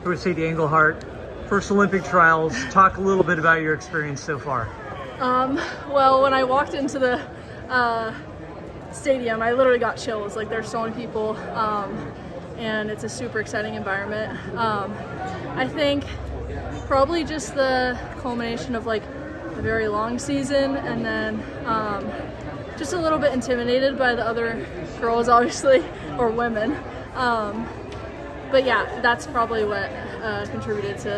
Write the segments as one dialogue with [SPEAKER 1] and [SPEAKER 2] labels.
[SPEAKER 1] with Sadie Engelhardt, first Olympic trials. Talk a little bit about your experience so far.
[SPEAKER 2] Well, when I walked into the stadium, I literally got chills. Like, there's so many people, and it's a super exciting environment. I think probably just the culmination of like a very long season, and then just a little bit intimidated by the other girls, obviously, or women. But yeah, that's probably what contributed to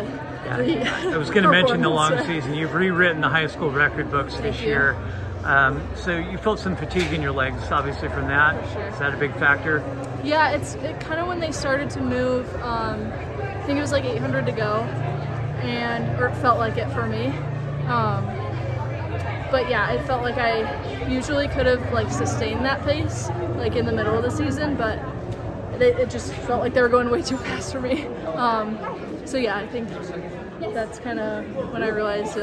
[SPEAKER 2] the
[SPEAKER 1] I was going to mention the long season. You've rewritten the high school record books this year. So you felt some fatigue in your legs, obviously, from that.
[SPEAKER 2] For sure.
[SPEAKER 1] Is that a big factor?
[SPEAKER 2] Yeah, it kind of when they started to move, I think it was like 800 to go, or it felt like it for me. But yeah, it felt like I usually could have like sustained that pace like in the middle of the season, but it just felt like they were going way too fast for me. So yeah, I think that's kind of when I realized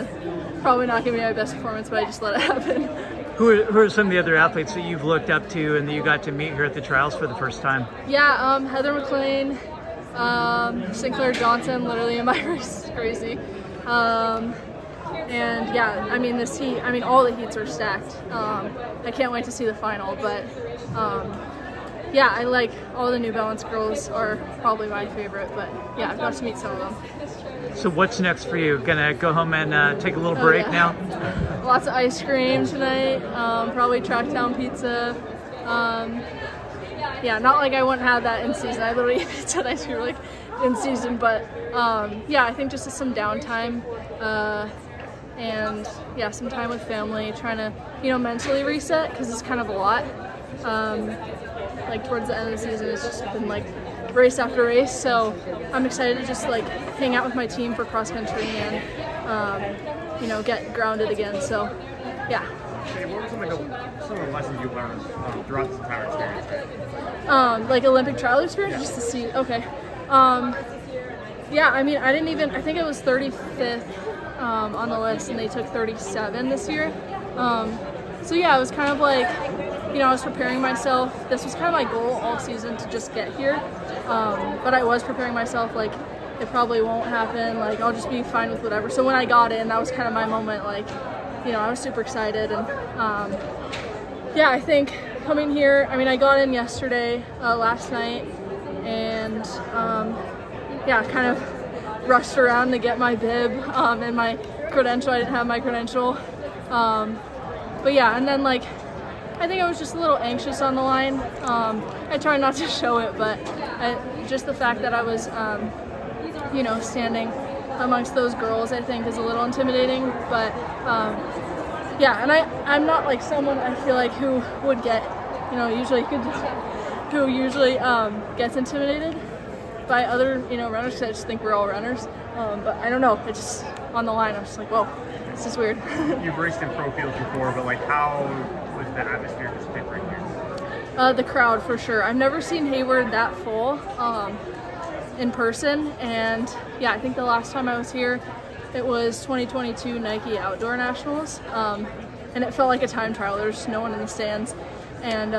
[SPEAKER 2] probably not giving me my best performance, but I just let it happen.
[SPEAKER 1] Who are some of the other athletes that you've looked up to and that you got to meet here at the trials for the first time?
[SPEAKER 2] Yeah, Heather McLean, Sinclair Johnson, literally in my race, it's crazy. And yeah, I mean this heat, I mean all the heats are stacked. I can't wait to see the final, but yeah, I like all the New Balance girls are probably my favorite, but yeah, I've got to meet some of them.
[SPEAKER 1] So what's next for you? Gonna go home and take a little break now?
[SPEAKER 2] Lots of ice cream tonight, probably Tracktown pizza. Yeah, not like I wouldn't have that in season. I literally eat pizza and ice cream like in season, but yeah, I think just some downtime and yeah, some time with family, trying to, you know, mentally reset, because it's kind of a lot. Like towards the end of the season, it's just been like race after race, so I'm excited to just like hang out with my team for cross country and you know, get grounded again. So yeah.
[SPEAKER 3] What were some of the lessons you learned throughout this entire experience?
[SPEAKER 2] Like Olympic trial experience, just to see. Okay. Yeah, I mean, I think it was 35th on the list, and they took 37 this year. So yeah, it was kind of like, you know, I was preparing myself. This was kind of my goal all season, to just get here. But I was preparing myself like it probably won't happen. Like I'll just be fine with whatever. So when I got in, that was kind of my moment. Like, you know, I was super excited, and yeah, I think coming here, I mean, I got in yesterday, last night, and yeah, kind of rushed around to get my bib and my credential. I didn't have my credential. But yeah, and then like, I think I was just a little anxious on the line. I try not to show it, but just the fact that I was, you know, standing amongst those girls, I think is a little intimidating. But yeah, and I'm not like someone, I feel like, who would get, you know, who usually gets intimidated by other, you know, runners, because I just think we're all runners. But I don't know, it just, on the line, I was just like, whoa, this is weird.
[SPEAKER 3] You've raced in pro fields before, but like, how was the atmosphere just different here?
[SPEAKER 2] The crowd, for sure. I've never seen Hayward that full in person, and yeah, I think the last time I was here, it was 2022 Nike Outdoor Nationals, and it felt like a time trial. There was no one in the stands, and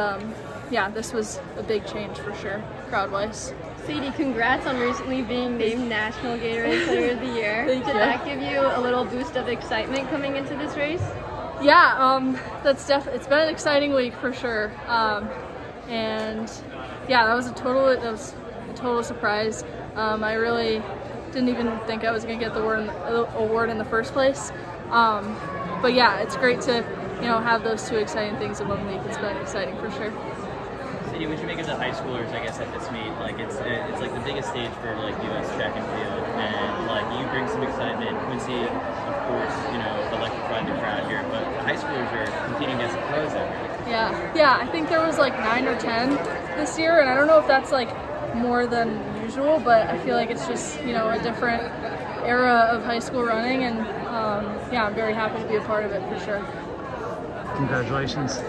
[SPEAKER 2] yeah, this was a big change for sure, crowd-wise.
[SPEAKER 4] Sadie, congrats on recently being named National Gatorade Player of the Year.
[SPEAKER 2] Thank you.
[SPEAKER 4] Did that give you a little boost of excitement coming into this race?
[SPEAKER 2] Yeah, it's been an exciting week for sure, and yeah, that was a total surprise. I really didn't even think I was gonna get the award in the first place, but yeah, it's great to, you know, have those two exciting things in 1 week. It's been exciting for sure.
[SPEAKER 5] Sadie, what you make of the high schoolers, I guess, at this meet? Like, it's like the biggest stage for like U.S. track and field, and like you bring some excitement. Quincy, of course, you know, electrified the crowd here, but the high schoolers are competing against the pros every year.
[SPEAKER 2] Yeah, I think there was like 9 or 10 this year, and I don't know if that's like more than usual, but I feel like it's just, you know, a different era of high school running, and yeah, I'm very happy to be a part of it for sure.
[SPEAKER 1] Congratulations.